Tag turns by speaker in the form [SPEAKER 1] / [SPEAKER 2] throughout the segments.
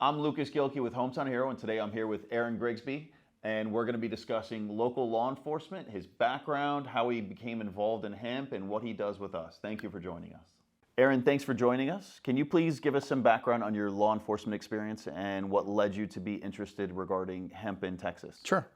[SPEAKER 1] I'm Lucas Gilkey with Hometown Hero, and today I'm here with Aaron Grigsby, and we're going to be discussing local law enforcement, his background, how he became involved in hemp, and what he does with us. Thank you for joining us. Aaron, thanks for joining us. Can you please give us some background on your law enforcement experience and what led you to be interested regarding hemp in Texas?
[SPEAKER 2] Sure.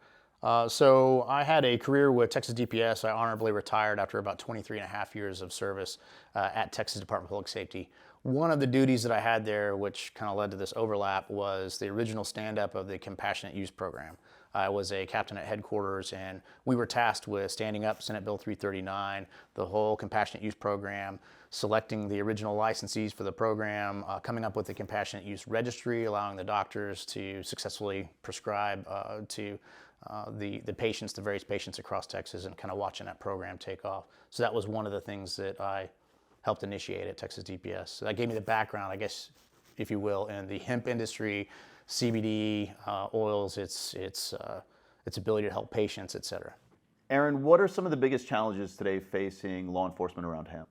[SPEAKER 2] So I had a career with Texas DPS. I honorably retired after about 23 and a half years of service at Texas Department of Public Safety. One of the duties that I had there, which kind of led to this overlap, was the original stand-up of the Compassionate Use Program. I was a captain at headquarters, and we were tasked with standing up Senate Bill 339, the whole Compassionate Use Program, selecting the original licensees for the program, coming up with the Compassionate Use Registry, allowing the doctors to successfully prescribe to the patients, the various patients across Texas, and kind of watching that program take off. So that was one of the things that I helped initiate at Texas DPS. So that gave me the background, I guess, if you will, in the hemp industry, CBD, oils, its ability to help patients, et cetera.
[SPEAKER 1] Aaron, what are some of the biggest challenges today facing law enforcement around hemp?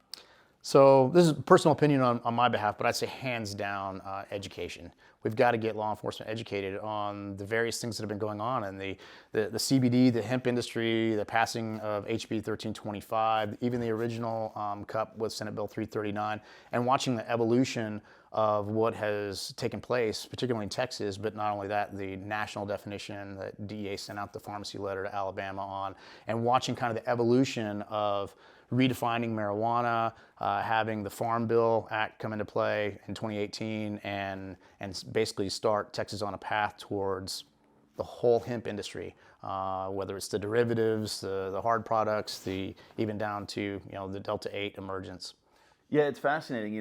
[SPEAKER 2] So this is a personal opinion on my behalf, but I'd say hands down education. We've got to get law enforcement educated on the various things that have been going on in the CBD, the hemp industry, the passing of HB 1325, even the original CUP with Senate Bill 339, and watching the evolution of what has taken place, particularly in Texas, but not only that, the national definition that DEA sent out the pharmacy letter to Alabama on, and watching kind of the evolution of redefining marijuana, having the Farm Bill Act come into play in 2018, and basically start Texas on a path towards the whole hemp industry, whether it's the derivatives, the hard products, even down to the Delta 8 emergence.
[SPEAKER 1] Yeah, it's fascinating.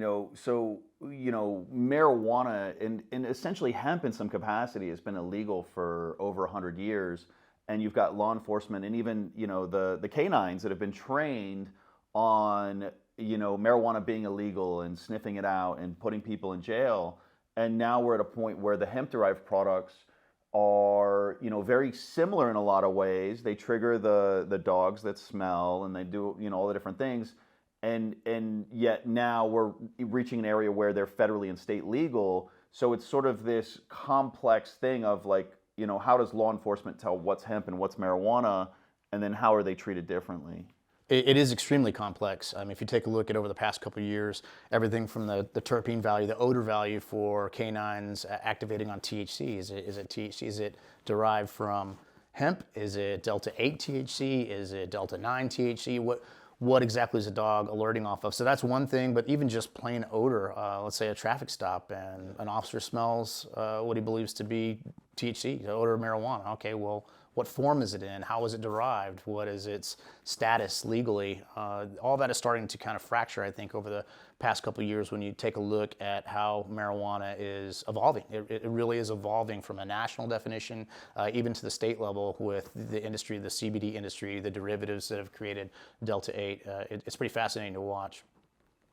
[SPEAKER 1] Marijuana and essentially hemp in some capacity has been illegal for over 100 years. And you've got law enforcement and even, the canines that have been trained on, marijuana being illegal and sniffing it out and putting people in jail. And now we're at a point where the hemp-derived products are, very similar in a lot of ways. They trigger the dogs that smell, and they do, all the different things. And yet now we're reaching an area where they're federally and state legal. So it's sort of this complex thing of how does law enforcement tell what's hemp and what's marijuana, and then how are they treated differently?
[SPEAKER 2] It is extremely complex. If you take a look at over the past couple of years, everything from the terpene value, the odor value for canines activating on THC. Is it THC? Is it derived from hemp? Is it Delta 8 THC? Is it Delta 9 THC? What exactly is a dog alerting off of? So that's one thing, but even just plain odor, let's say a traffic stop and an officer smells what he believes to be THC, the odor of marijuana. Okay, well, what form is it in? How is it derived? What is its status legally? All that is starting to kind of fracture, I think, over the past couple of years when you take a look at how marijuana is evolving. It really is evolving from a national definition, even to the state level with the industry, the CBD industry, the derivatives that have created Delta 8. It's pretty fascinating to watch.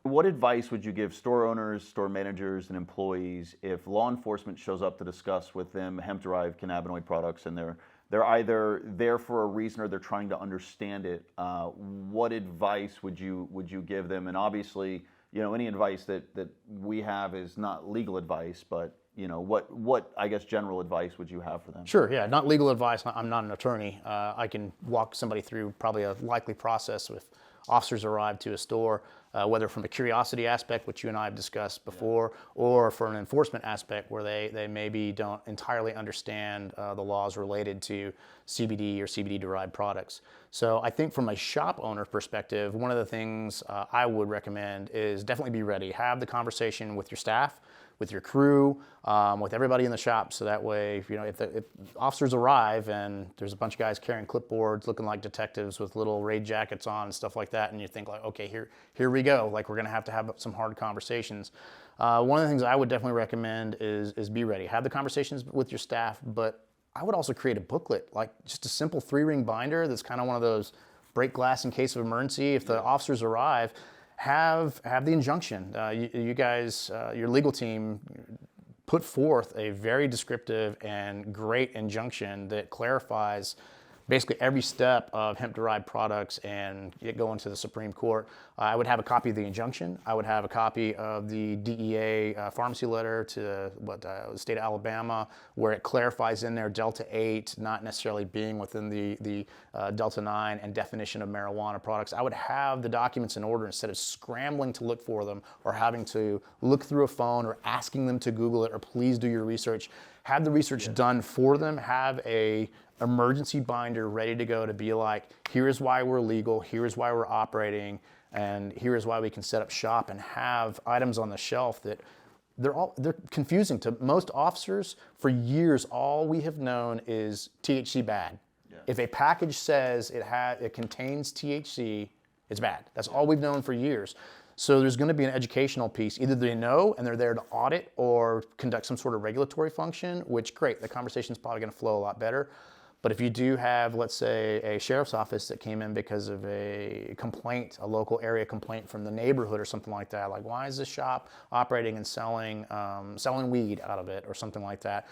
[SPEAKER 1] What advice would you give store owners, store managers, and employees if law enforcement shows up to discuss with them hemp-derived cannabinoid products and they're either there for a reason or they're trying to understand it? What advice would you give them? And obviously, any advice that we have is not legal advice, but what I guess general advice would you have for them?
[SPEAKER 2] Sure, yeah, not legal advice. I'm not an attorney. I can walk somebody through probably a likely process if officers arrive to a store, whether from a curiosity aspect, which you and I have discussed before, or for an enforcement aspect where they maybe don't entirely understand the laws related to CBD or CBD-derived products. So I think from a shop owner perspective, one of the things I would recommend is definitely be ready. Have the conversation with your staff, with your crew, with everybody in the shop, so that way, if officers arrive and there's a bunch of guys carrying clipboards, looking like detectives with little raid jackets on and stuff like that, and you think okay, here we go, we're gonna have to have some hard conversations. One of the things I would definitely recommend is be ready. Have the conversations with your staff, but I would also create a booklet, like just a simple 3-ring binder that's kind of one of those break glass in case of emergency. If the officers arrive, have the injunction. You guys, your legal team, put forth a very descriptive and great injunction that clarifies basically every step of hemp-derived products and it going to the Supreme Court. I would have a copy of the injunction. I would have a copy of the DEA pharmacy letter to the state of Alabama, where it clarifies in there Delta 8 not necessarily being within the Delta 9 and definition of marijuana products. I would have the documents in order instead of scrambling to look for them or having to look through a phone or asking them to Google it or please do your research. Have the research done for them. Have a emergency binder ready to go to be like, here's why we're legal, here's why we're operating, and here's why we can set up shop, and have items on the shelf that they're confusing to most officers. For years, all we have known is THC bad. Yeah. If a package says it contains THC, it's bad. That's all we've known for years. So there's going to be an educational piece. Either they know and they're there to audit or conduct some sort of regulatory function, which great, the conversation's probably going to flow a lot better. But if you do have, let's say, a sheriff's office that came in because of a complaint, a local area complaint from the neighborhood or something like that, like why is this shop operating and selling weed out of it or something like that,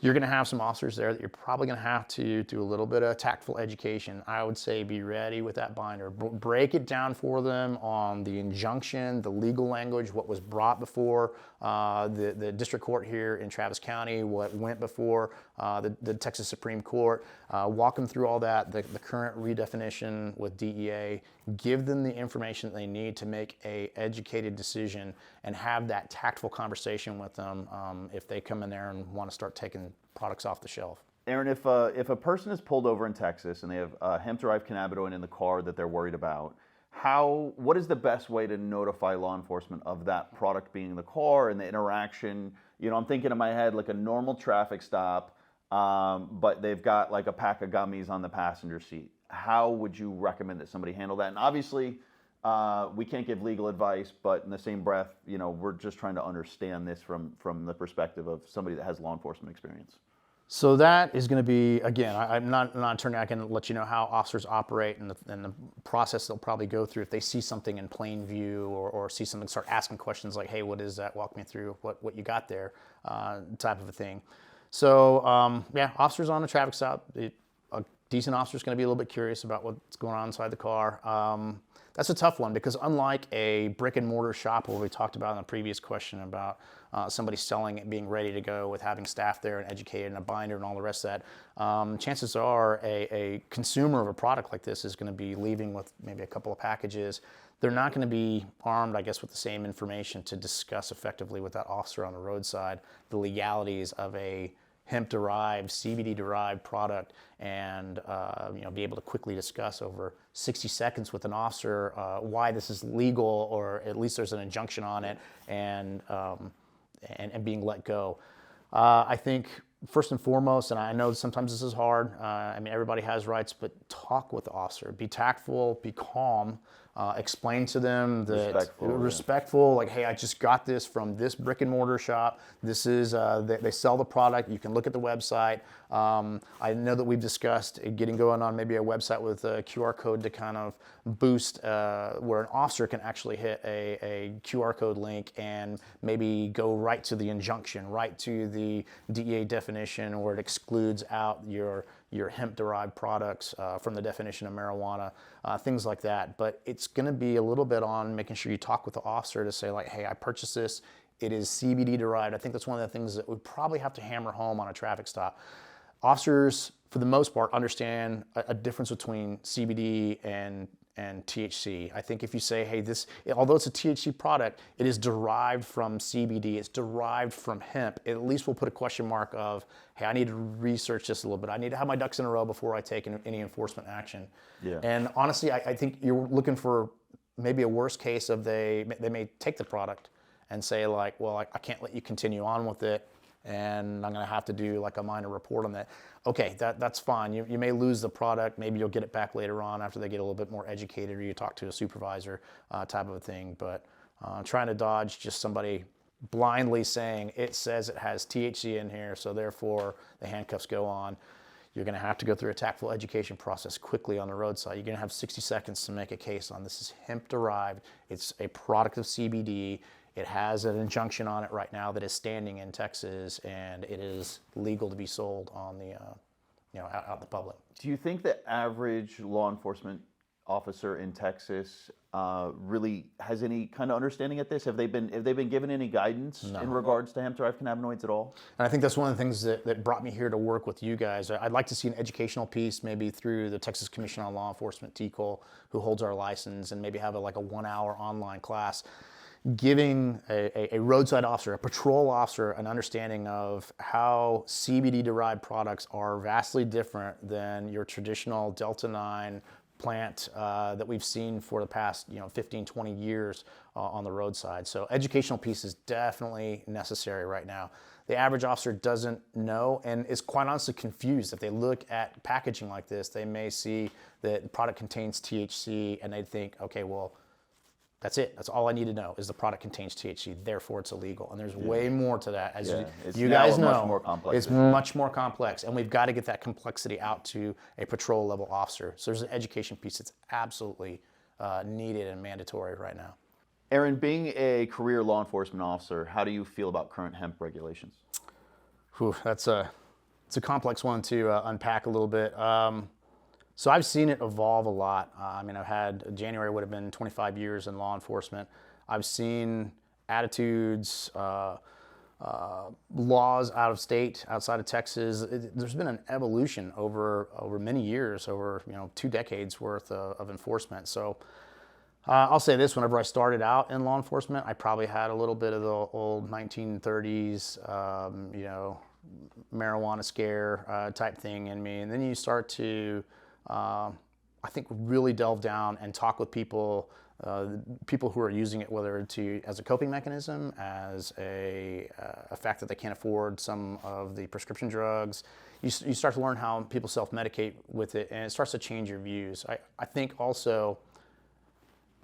[SPEAKER 2] you're going to have some officers there that you're probably going to have to do a little bit of tactful education. I would say be ready with that binder. Break it down for them on the injunction, the legal language, what was brought before the district court here in Travis County, what went before the Texas Supreme Court. Walk them through all that, the current redefinition with DEA. Give them the information that they need to make a educated decision and have that tactful conversation with them if they come in there and want to start taking products off the shelf.
[SPEAKER 1] Aaron, if a person is pulled over in Texas and they have hemp-derived cannabinoid in the car that they're worried about, what is the best way to notify law enforcement of that product being in the car and the interaction? You know, I'm thinking in my head like a normal traffic stop, but they've got like a pack of gummies on the passenger seat. How would you recommend that somebody handle that? And obviously, we can't give legal advice, but in the same breath, you know, we're just trying to understand this from the perspective of somebody that has law enforcement experience.
[SPEAKER 2] So that is going to be, again, I'm not an attorney. I can let you know how officers operate and the process they'll probably go through if they see something in plain view or see something, start asking questions like, hey, what is that? Walk me through what you got there, type of a thing. So, yeah, officers on a traffic stop, a decent officer is going to be a little bit curious about what's going on inside the car. That's a tough one because unlike a brick and mortar shop where we talked about in the previous question about somebody selling it, being ready to go with having staff there and educated and a binder and all the rest of that, chances are a consumer of a product like this is going to be leaving with maybe a couple of packages. They're not going to be armed, I guess, with the same information to discuss effectively with that officer on the roadside the legalities of a hemp-derived, CBD-derived product, and be able to quickly discuss over 60 seconds with an officer why this is legal, or at least there's an injunction on it, and being let go. I think first and foremost, and I know sometimes this is hard. I mean, everybody has rights, but talk with the officer. Be tactful. Be calm. Explain to them that respectful, like, hey, I just got this from this brick and mortar shop. This is they sell the product. You can look at the website. I know that we've discussed getting going on maybe a website with a QR code to kind of boost where an officer can actually hit a QR code link and maybe go right to the injunction, right to the DEA definition where it excludes out your hemp-derived products from the definition of marijuana, things like that. But it's going to be a little bit on making sure you talk with the officer to say, like, hey, I purchased this. It is CBD derived. I think that's one of the things that we probably have to hammer home on a traffic stop. Officers, for the most part, understand a difference between CBD and THC. I think if you say, hey, although it's a THC product, it is derived from CBD, it's derived from hemp, at least we'll put a question mark of, hey, I need to research this a little bit. I need to have my ducks in a row before I take any enforcement action. Yeah. And honestly, I think you're looking for maybe a worst case of they may take the product and say, like, well, I can't let you continue on with it, and I'm going to have to do like a minor report on that. Okay, that's fine. You may lose the product. Maybe you'll get it back later on after they get a little bit more educated, or you talk to a supervisor type of a thing. But trying to dodge just somebody blindly saying it says it has THC in here, so therefore the handcuffs go on. You're going to have to go through a tactful education process quickly on the roadside. You're going to have 60 seconds to make a case on this is hemp derived. It's a product of CBD. It has an injunction on it right now that is standing in Texas, and it is legal to be sold on out in the public.
[SPEAKER 1] Do you think the average law enforcement officer in Texas really has any kind of understanding at this? Have they been given any guidance in regards to hemp-derived cannabinoids at all?
[SPEAKER 2] And I think that's one of the things that brought me here to work with you guys. I'd like to see an educational piece, maybe through the Texas Commission on Law Enforcement, TCOL, who holds our license, and maybe have a 1-hour online class, giving a roadside officer, a patrol officer, an understanding of how CBD-derived products are vastly different than your traditional Delta-9 plant that we've seen for the past 15, 20 years on the roadside. So educational piece is definitely necessary right now. The average officer doesn't know and is quite honestly confused. If they look at packaging like this, they may see that the product contains THC and they think, okay, well, that's it. That's all I need to know is the product contains THC, therefore it's illegal. And there's way more to that. As you guys know,
[SPEAKER 1] much more complex.
[SPEAKER 2] It's much more complex, and we've got to get that complexity out to a patrol level officer. So there's an education piece that's absolutely needed and mandatory right now.
[SPEAKER 1] Aaron, being a career law enforcement officer, how do you feel about current hemp regulations?
[SPEAKER 2] It's a complex one to unpack a little bit. So I've seen it evolve a lot. January would have been 25 years in law enforcement. I've seen attitudes, laws out of state, outside of Texas. There's been an evolution over many years, over 2 decades worth of enforcement. So I'll say this: whenever I started out in law enforcement, I probably had a little bit of the old 1930s, marijuana scare type thing in me, and then you start to I think really delve down and talk with people who are using it, whether as a coping mechanism, as a fact that they can't afford some of the prescription drugs. You start to learn how people self-medicate with it, and it starts to change your views. I think also,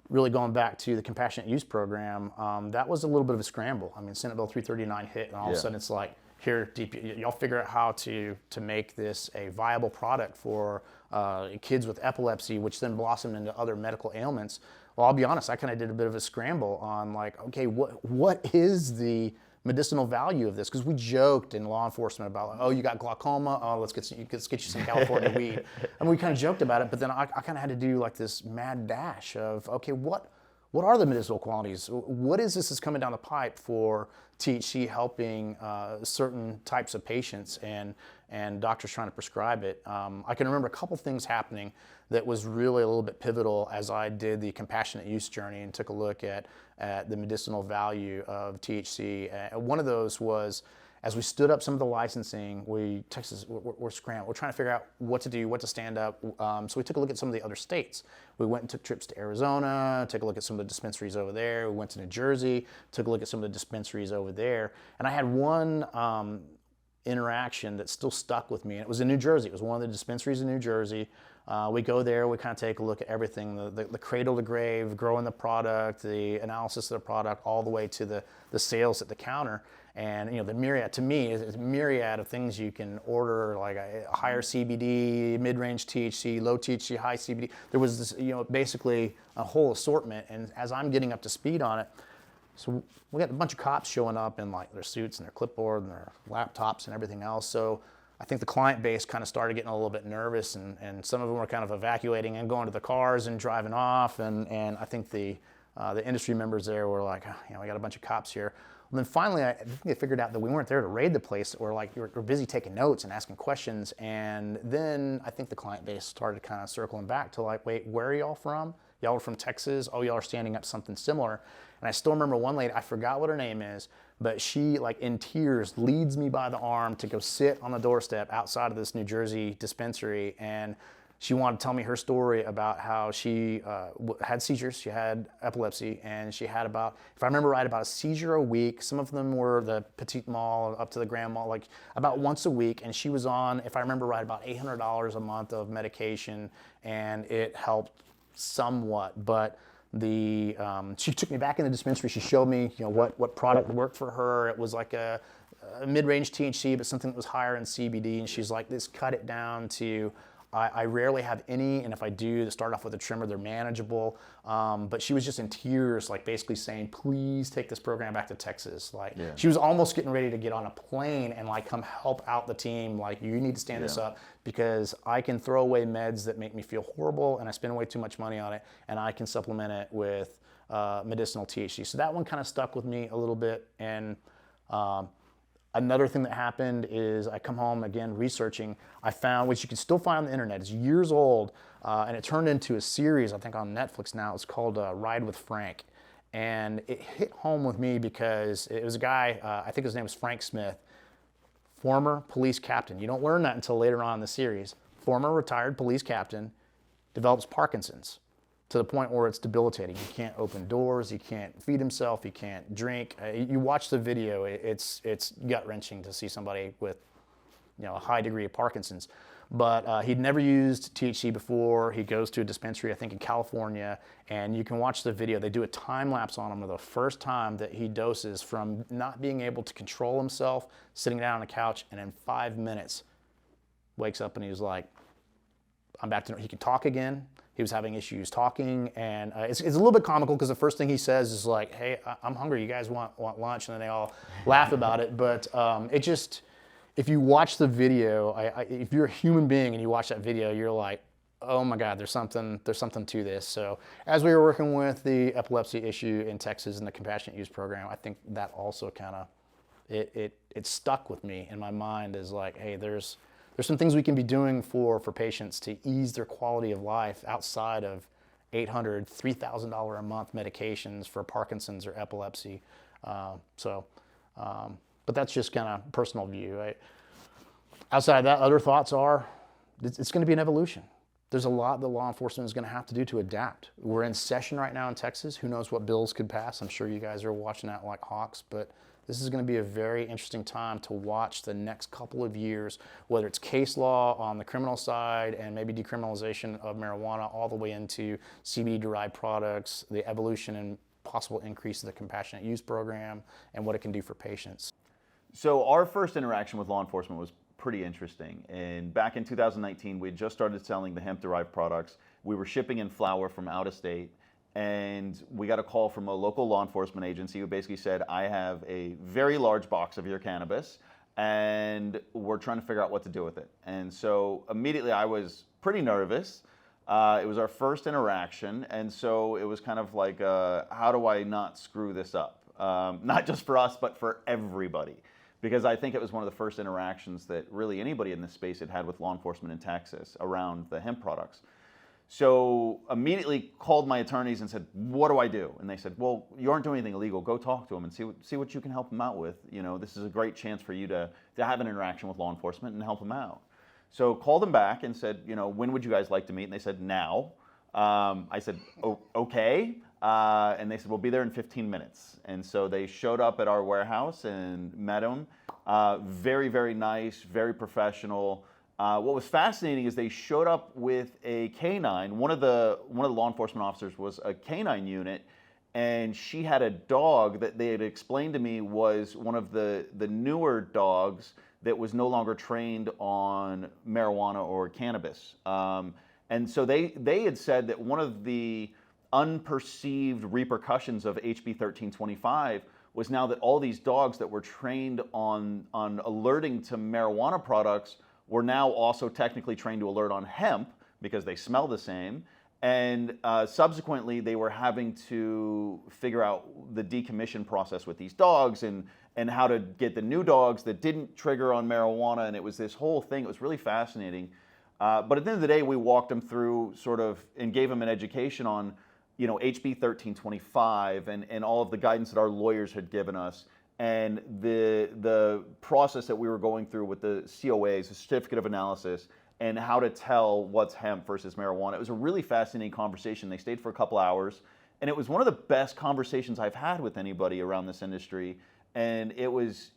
[SPEAKER 2] really going back to the compassionate use program, that was a little bit of a scramble. Senate Bill 339 hit, and all of a sudden it's like, here, y'all figure out how to make this a viable product for kids with epilepsy, which then blossomed into other medical ailments. Well, I'll be honest, I kind of did a bit of a scramble on okay, what is the medicinal value of this? Because we joked in law enforcement about, oh, you got glaucoma, oh, let's get you some California weed. And we kind of joked about it, but then I kind of had to do this mad dash of, okay, what are the medicinal qualities? What is this that's coming down the pipe for THC helping certain types of patients and doctors trying to prescribe it? I can remember a couple things happening that was really a little bit pivotal as I did the compassionate use journey and took a look at the medicinal value of THC. One of those was, as we stood up some of the licensing, we're scrambling. We're trying to figure out what to do, what to stand up. So we took a look at some of the other states. We went and took trips to Arizona, took a look at some of the dispensaries over there. We went to New Jersey, took a look at some of the dispensaries over there. And I had one interaction that still stuck with me. And it was in New Jersey. It was one of the dispensaries in New Jersey. We go there, we kind of take a look at everything, the cradle to grave, growing the product, the analysis of the product, all the way to the sales at the counter. And the myriad, to me, is a myriad of things you can order, like a higher CBD, mid-range THC, low THC, high CBD. There was this, basically a whole assortment. And as I'm getting up to speed on it, so we got a bunch of cops showing up in their suits and their clipboard and their laptops and everything else. So I think the client base kind of started getting a little bit nervous, and some of them were kind of evacuating and going to the cars and driving off. And I think the industry members there were like, we got a bunch of cops here. And then finally, I think they figured out that we weren't there to raid the place, or we're busy taking notes and asking questions. And then I think the client base started kind of circling back to wait, where are y'all from? Y'all are from Texas? Oh, y'all are standing up something similar. And I still remember one lady, I forgot what her name is, but she, in tears, leads me by the arm to go sit on the doorstep outside of this New Jersey dispensary. And she wanted to tell me her story about how she had seizures, she had epilepsy, and she had about, if I remember right, about a seizure a week. Some of them were the petite mal up to the grand mal, about once a week. And she was on, if I remember right, about $800 a month of medication, and it helped somewhat. But she took me back in the dispensary. She showed me, what product worked for her. It was like a mid-range THC, but something that was higher in CBD. And she's like, this cut it down to I rarely have any, and if I do, they start off with a trimmer, they're manageable. But she was just in tears, like basically saying, please take this program back to Texas. Like she was almost getting ready to get on a plane and like come help out the team. Like, you need to stand this up, because I can throw away meds that make me feel horrible and I spend way too much money on it, and I can supplement it with medicinal THC. So that one kind of stuck with me a little bit. And another thing that happened is I come home again researching. I found, which you can still find on the internet, it's years old, and it turned into a series, I think on Netflix now. It's called Ride with Frank. And it hit home with me because it was a guy, I think his name was Frank Smith, former police captain. You don't learn that until later on in the series. Former retired police captain, develops Parkinson's to the point where it's debilitating. He can't open doors, he can't feed himself, he can't drink. You watch the video, it's gut-wrenching to see somebody with, you know, a high degree of Parkinson's. But he'd never used THC before. He goes to a dispensary, I think in California, and you can watch the video. They do a time lapse on him of the first time that he doses, from not being able to control himself, sitting down on the couch, and in 5 minutes, wakes up and he was like, I'm back to, he could talk again. He was having issues talking, and it's a little bit comical because the first thing he says is like, hey, I'm hungry, you guys want lunch? And then they all laugh about it. But it just, if you watch the video, if you're a human being and you watch that video, you're like, oh my God, there's something to this. So as we were working with the epilepsy issue in Texas and the compassionate use program, I think that also kind of, it stuck with me in my mind as like, hey, there's some things we can be doing for patients to ease their quality of life outside of $800, $3,000 a month medications for Parkinson's or epilepsy. But that's just kind of personal view. Outside of that, other thoughts are, it's going to be an evolution. There's a lot that law enforcement is going to have to do to adapt. We're in session right now in Texas. Who knows what bills could pass? I'm sure you guys are watching that like hawks, but this is going to be a very interesting time to watch the next couple of years, whether it's case law on the criminal side and maybe decriminalization of marijuana, all the way into CBD-derived products, the evolution and possible increase of the compassionate use program, and what it can do for patients.
[SPEAKER 1] So our first interaction with law enforcement was pretty interesting. And back in 2019, we had just started selling the hemp-derived products. We were shipping in flower from out of state. And we got a call from a local law enforcement agency who basically said, I have a very large box of your cannabis and we're trying to figure out what to do with it. And so immediately I was pretty nervous. It was our first interaction. And so it was kind of like, how do I not screw this up? Not just for us, but for everybody. Because I think it was one of the first interactions that really anybody in this space had with law enforcement in Texas around the hemp products. So immediately called my attorneys and said, what do I do? And they said, well, you aren't doing anything illegal. Go talk to them and see what you can help them out with. You know, this is a great chance for you to have an interaction with law enforcement and help them out. So called them back and said, you know, when would you guys like to meet? And they said, now. I said, oh, okay. And they said, we'll be there in 15 minutes. And so they showed up at our warehouse and met them. Very, very nice, very professional. What was fascinating is they showed up with a canine. One of the law enforcement officers was a canine unit, and she had a dog that they had explained to me was one of the newer dogs that was no longer trained on marijuana or cannabis. And so they had said that one of the unperceived repercussions of HB 1325 was now that all these dogs that were trained on alerting to marijuana products were now also technically trained to alert on hemp because they smell the same. And subsequently, they were having to figure out the decommission process with these dogs and how to get the new dogs that didn't trigger on marijuana. And it was this whole thing. It was really fascinating. But at the end of the day, we walked them through sort of and gave them an education on, you know, HB 1325 and all of the guidance that our lawyers had given us. And the process that we were going through with the COAs, the certificate of analysis, and how to tell what's hemp versus marijuana. It was a really fascinating conversation. They stayed for a couple hours, and it was one of the best conversations I've had with anybody around this industry. And it was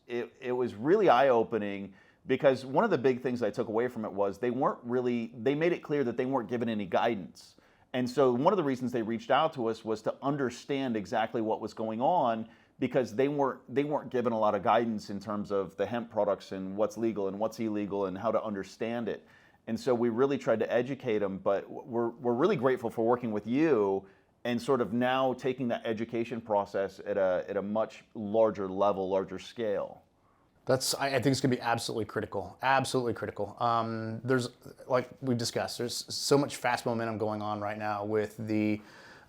[SPEAKER 1] really eye-opening because one of the big things I took away from it was they made it clear that they weren't given any guidance. And so one of the reasons they reached out to us was to understand exactly what was going on, because they weren't given a lot of guidance in terms of the hemp products and what's legal and what's illegal and how to understand it. And so we really tried to educate them, but we're really grateful for working with you and sort of now taking that education process at a much larger level, larger scale.
[SPEAKER 2] I think it's going to be absolutely critical. Absolutely critical. There's, like we discussed, there's so much fast momentum going on right now with the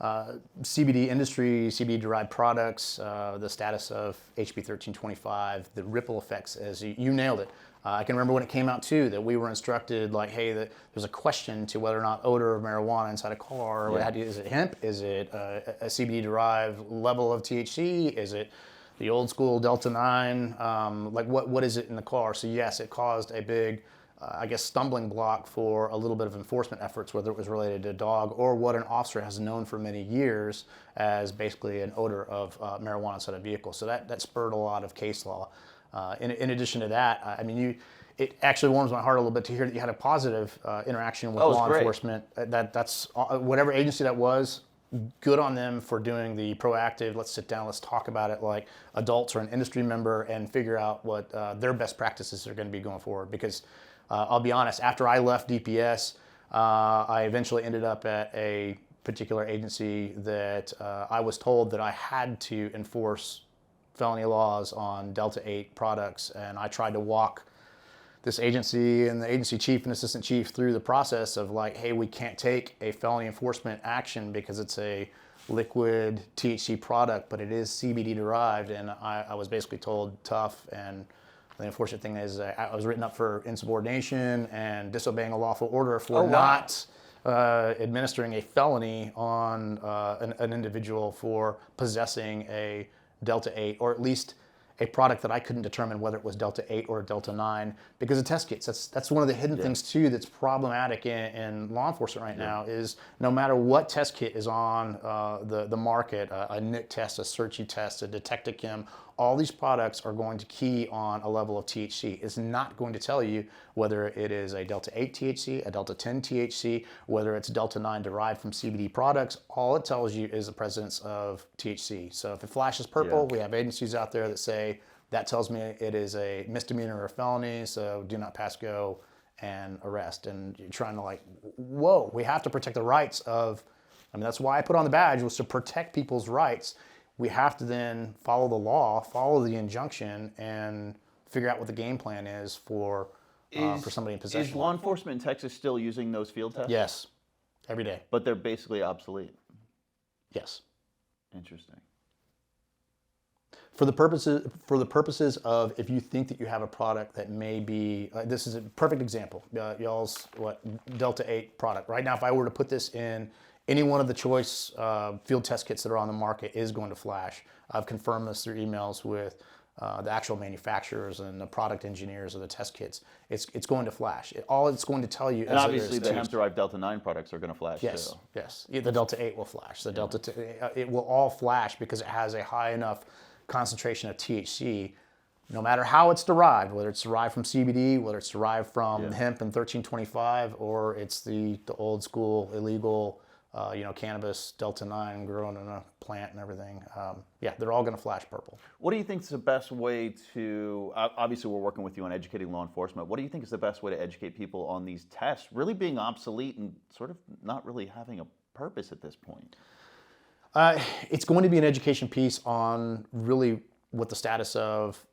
[SPEAKER 2] CBD industry, CBD derived products, the status of HB 1325, the ripple effects, as you nailed it. I can remember when it came out too that we were instructed like, hey, there's a question to whether or not odor of marijuana inside a car.
[SPEAKER 1] Yeah.
[SPEAKER 2] Is it hemp? Is it a CBD derived level of THC? Is it the old school Delta 9, like what is it in the car? So yes, it caused a big, I guess, stumbling block for a little bit of enforcement efforts, whether it was related to a dog or what an officer has known for many years as basically an odor of marijuana inside a vehicle. So that spurred a lot of case law. In addition to that, I mean, it actually warms my heart a little bit to hear that you had a positive interaction with law enforcement. That's whatever agency that was. Good on them for doing the proactive, let's sit down, let's talk about it like adults or an industry member and figure out what their best practices are going to be going forward. Because I'll be honest, after I left DPS, I eventually ended up at a particular agency that I was told that I had to enforce felony laws on Delta 8 products, and I tried to walk this agency and the agency chief and assistant chief through the process of like, hey, we can't take a felony enforcement action because it's a liquid THC product, but it is CBD derived. And I was basically told tough. And the unfortunate thing is I was written up for insubordination and disobeying a lawful order for not administering a felony on an individual for possessing a Delta 8, or at least a product that I couldn't determine whether it was Delta 8 or Delta 9 because of test kits. That's one of the hidden things too that's problematic in law enforcement right now is no matter what test kit is on the market, a NIC test, a Searchy test, a Detectichem, all these products are going to key on a level of THC. It's not going to tell you whether it is a Delta 8 THC, a Delta 10 THC, whether it's Delta 9 derived from CBD products. All it tells you is the presence of THC. So if it flashes purple, we have agencies out there that say, that tells me it is a misdemeanor or a felony, so do not pass go and arrest. And you're trying to like, whoa, we have to protect the rights of, I mean, that's why I put on the badge, was to protect people's rights. We have to then follow the law, follow the injunction, and figure out what the game plan is for somebody in possession.
[SPEAKER 1] Is law enforcement in Texas still using those field tests?
[SPEAKER 2] Yes, every day.
[SPEAKER 1] But they're basically obsolete.
[SPEAKER 2] Yes.
[SPEAKER 1] Interesting.
[SPEAKER 2] For the purposes of if you think that you have a product that may be, this is a perfect example, y'all's Delta 8 product. Right now, if I were to put this in any one of the choice field test kits that are on the market is going to flash. I've confirmed this through emails with the actual manufacturers and the product engineers of the test kits. It's going to flash. All it's going to tell you is
[SPEAKER 1] and obviously the hemp-derived Delta 9 products are going to flash too.
[SPEAKER 2] Yes. The Delta 8 will flash. The Delta it will all flash because it has a high enough concentration of THC. No matter how it's derived, whether it's derived from CBD, whether it's derived from hemp and 1325, or it's the old school illegal cannabis Delta 9 grown in a plant and everything. They're all going to flash purple.
[SPEAKER 1] What do you think is the best way to, obviously we're working with you on educating law enforcement, what do you think is the best way to educate people on these tests really being obsolete and sort of not really having a purpose at this point?
[SPEAKER 2] It's going to be an education piece on really what the status of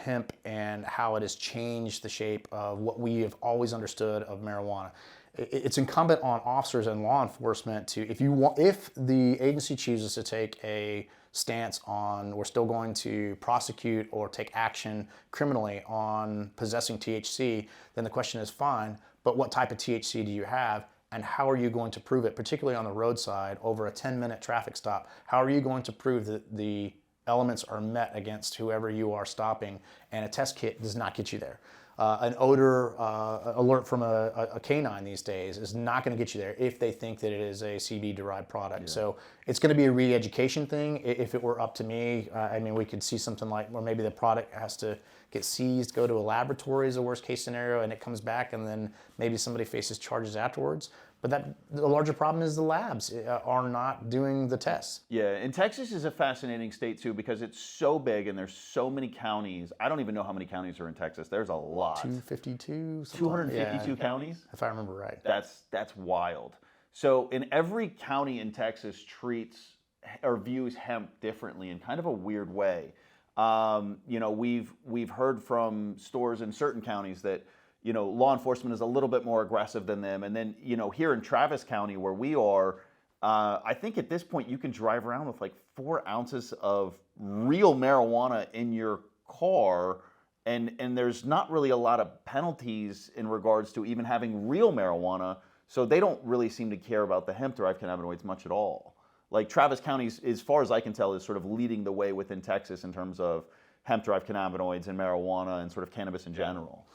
[SPEAKER 2] hemp and how it has changed the shape of what we have always understood of marijuana. It's incumbent on officers and law enforcement to, if the agency chooses to take a stance on we're still going to prosecute or take action criminally on possessing THC, then the question is fine, but what type of THC do you have? And how are you going to prove it, particularly on the roadside over a 10-minute traffic stop? How are you going to prove that the elements are met against whoever you are stopping? And a test kit does not get you there. An odor alert from a canine these days is not going to get you there if they think that it is a CBD-derived product. So it's going to be a re-education thing. If it were up to me, I mean, we could see something like where maybe the product has to get seized, go to a laboratory as a worst-case scenario, and it comes back, and then maybe somebody faces charges afterwards. But the larger problem is the labs are not doing the tests.
[SPEAKER 1] Yeah, and Texas is a fascinating state too because it's so big and there's so many counties. I don't even know how many counties are in Texas. There's a lot.
[SPEAKER 2] 252.
[SPEAKER 1] 252 counties?
[SPEAKER 2] If I remember right.
[SPEAKER 1] That's wild. So in every county in Texas treats or views hemp differently in kind of a weird way. We've heard from stores in certain counties that law enforcement is a little bit more aggressive than them. And then, here in Travis County where we are, I think at this point you can drive around with like 4 ounces of real marijuana in your car. And there's not really a lot of penalties in regards to even having real marijuana. So they don't really seem to care about the hemp-derived cannabinoids much at all. Like Travis County, as far as I can tell, is sort of leading the way within Texas in terms of hemp-derived cannabinoids and marijuana and sort of cannabis in general.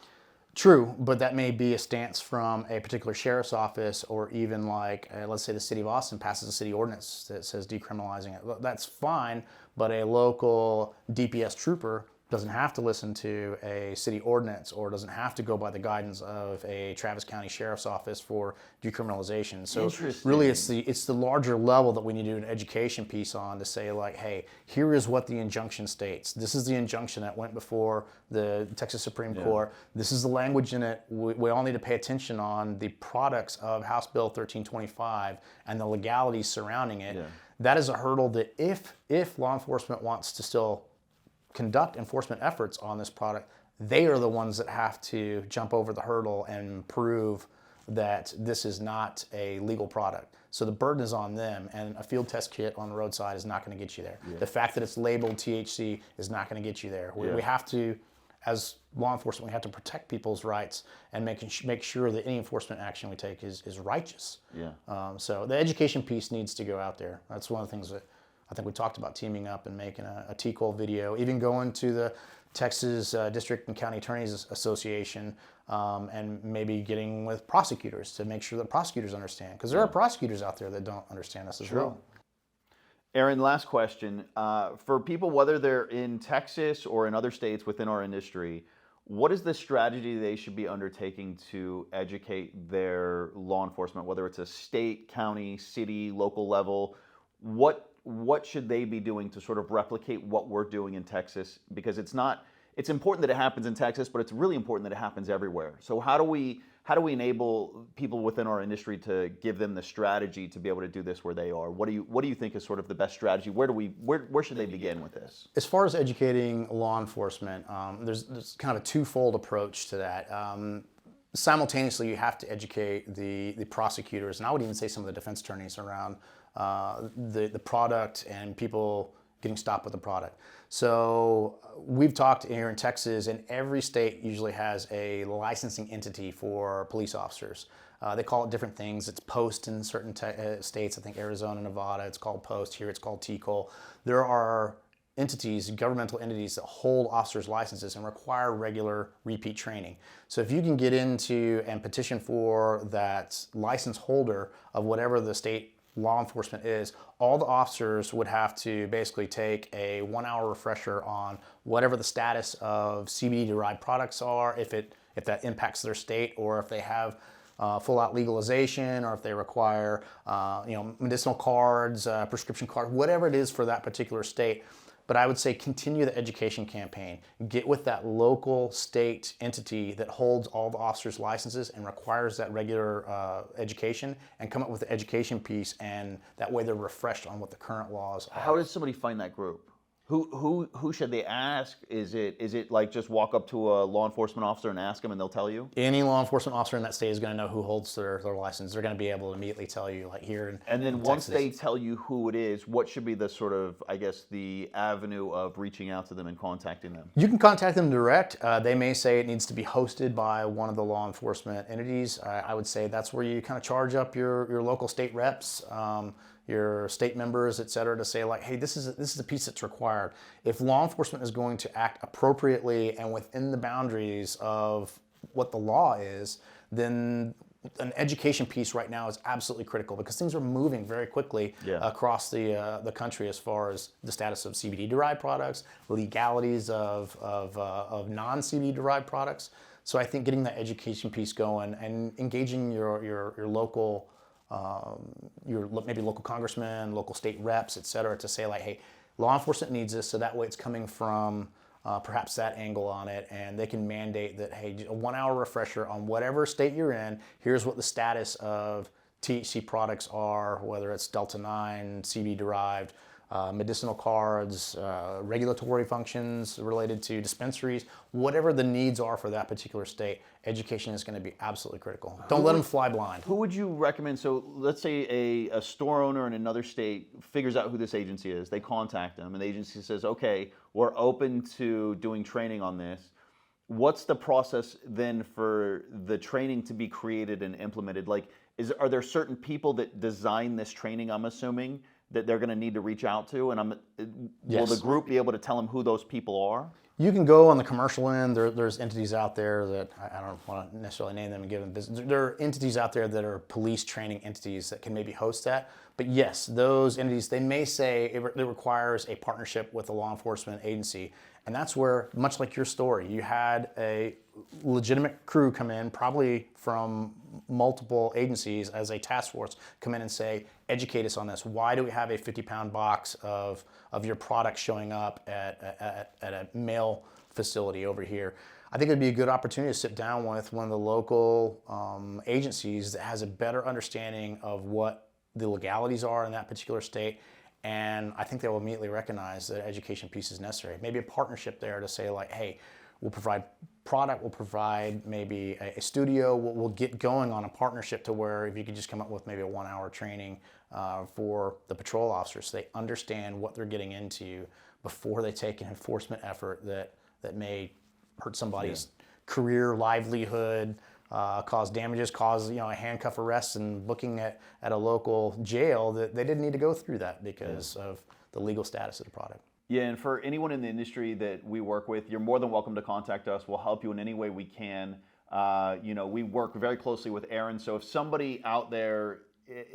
[SPEAKER 2] True, but that may be a stance from a particular sheriff's office, or even like, let's say the city of Austin passes a city ordinance that says decriminalizing it. Well, that's fine, but a local DPS trooper doesn't have to listen to a city ordinance or doesn't have to go by the guidance of a Travis County Sheriff's Office for decriminalization. So really it's the larger level that we need to do an education piece on to say like, hey, here is what the injunction states. This is the injunction that went before the Texas Supreme Court. This is the language in it. We all need to pay attention on the products of House Bill 1325 and the legalities surrounding it. That is a hurdle that if law enforcement wants to still conduct enforcement efforts on this product, they are the ones that have to jump over the hurdle and prove that this is not a legal product. So the burden is on them, and a field test kit on the roadside is not going to get you there. The fact that it's labeled THC is not going to get you there. We have to, as law enforcement, we have to protect people's rights and make sure that any enforcement action we take is righteous. So the education piece needs to go out there. That's one of the things that I think we talked about, teaming up and making a TCOL video, even going to the Texas District and County Attorneys Association and maybe getting with prosecutors to make sure that prosecutors understand. Because there are prosecutors out there that don't understand this as well.
[SPEAKER 1] Aaron, last question. For people, whether they're in Texas or in other states within our industry, what is the strategy they should be undertaking to educate their law enforcement, whether it's a state, county, city, local level? What should they be doing to sort of replicate what we're doing in Texas? Because it's important that it happens in Texas, but it's really important that it happens everywhere. So how do we enable people within our industry to give them the strategy to be able to do this where they are? What do you think is sort of the best strategy? Where should they begin with this?
[SPEAKER 2] As far as educating law enforcement, there's kind of a twofold approach to that. Simultaneously, you have to educate the prosecutors, and I would even say some of the defense attorneys around the product and people getting stopped with the product. So we've talked here in Texas, and every state usually has a licensing entity for police officers. They call it different things. It's POST in certain states. I think Arizona, Nevada, it's called POST. Here it's called TCOL. There are entities, governmental entities, that hold officers' licenses and require regular repeat training. So if you can get into and petition for that license holder of whatever the state law enforcement is, all the officers would have to basically take a 1-hour refresher on whatever the status of CBD-derived products are, if that impacts their state, or if they have full-out legalization, or if they require medicinal cards, prescription cards, whatever it is for that particular state. But I would say continue the education campaign. Get with that local state entity that holds all the officers' licenses and requires that regular education, and come up with the education piece, and that way they're refreshed on what the current laws are.
[SPEAKER 1] How does somebody find that group? Who should they ask? Is it like just walk up to a law enforcement officer and ask them and they'll tell you?
[SPEAKER 2] Any law enforcement officer in that state is going to know who holds their license. They're going to be able to immediately tell you, like here in
[SPEAKER 1] And then
[SPEAKER 2] in
[SPEAKER 1] once
[SPEAKER 2] Texas.
[SPEAKER 1] they tell you who it is, what should be the sort of, I guess, the avenue of reaching out to them and contacting them?
[SPEAKER 2] You can contact them direct. They may say it needs to be hosted by one of the law enforcement entities. I would say that's where you kind of charge up your local state reps, your state members, et cetera, to say like, hey, this is a piece that's required. If law enforcement is going to act appropriately and within the boundaries of what the law is, then an education piece right now is absolutely critical, because things are moving very quickly across the country as far as the status of CBD-derived products, legalities of non-CBD-derived products. So I think getting that education piece going and engaging your local your maybe local congressmen, local state reps, et cetera, to say like, hey, law enforcement needs this, so that way it's coming from perhaps that angle on it, and they can mandate that, hey, a 1 hour refresher on whatever state you're in, here's what the status of THC products are, whether it's Delta 9, CB derived, medicinal cards, regulatory functions related to dispensaries, whatever the needs are for that particular state, education is going to be absolutely critical. Don't let them fly blind.
[SPEAKER 1] Who would you recommend? So let's say a store owner in another state figures out who this agency is. They contact them, and the agency says, okay, we're open to doing training on this. What's the process then for the training to be created and implemented? Like, are there certain people that design this training, I'm assuming, that they're going to need to reach out to? And will the group be able to tell them who those people are?
[SPEAKER 2] You can go on the commercial end. There's entities out there that I don't want to necessarily name them and give them business. There are entities out there that are police training entities that can maybe host that. But yes, those entities, they may say it requires a partnership with a law enforcement agency. And that's where, much like your story, you had a legitimate crew come in, probably from multiple agencies as a task force, come in and say, educate us on this. Why do we have a 50-pound box of your product showing up at a mail facility over here? I think it'd be a good opportunity to sit down with one of the local agencies that has a better understanding of what the legalities are in that particular state. And I think they will immediately recognize that education piece is necessary. Maybe a partnership there to say like, hey, we'll provide product, we'll provide maybe a studio, we'll get going on a partnership to where if you could just come up with maybe a 1 hour training for the patrol officers so they understand what they're getting into before they take an enforcement effort that may hurt somebody's career, livelihood, cause damages, cause a handcuff arrest and booking at a local jail, that they didn't need to go through that because of the legal status of the product.
[SPEAKER 1] Yeah, and for anyone in the industry that we work with, you're more than welcome to contact us. We'll help you in any way we can. We work very closely with Aaron, so if somebody out there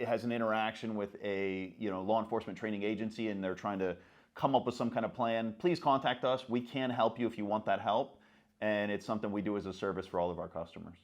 [SPEAKER 1] has an interaction with a law enforcement training agency and they're trying to come up with some kind of plan, please contact us. We can help you if you want that help, and it's something we do as a service for all of our customers.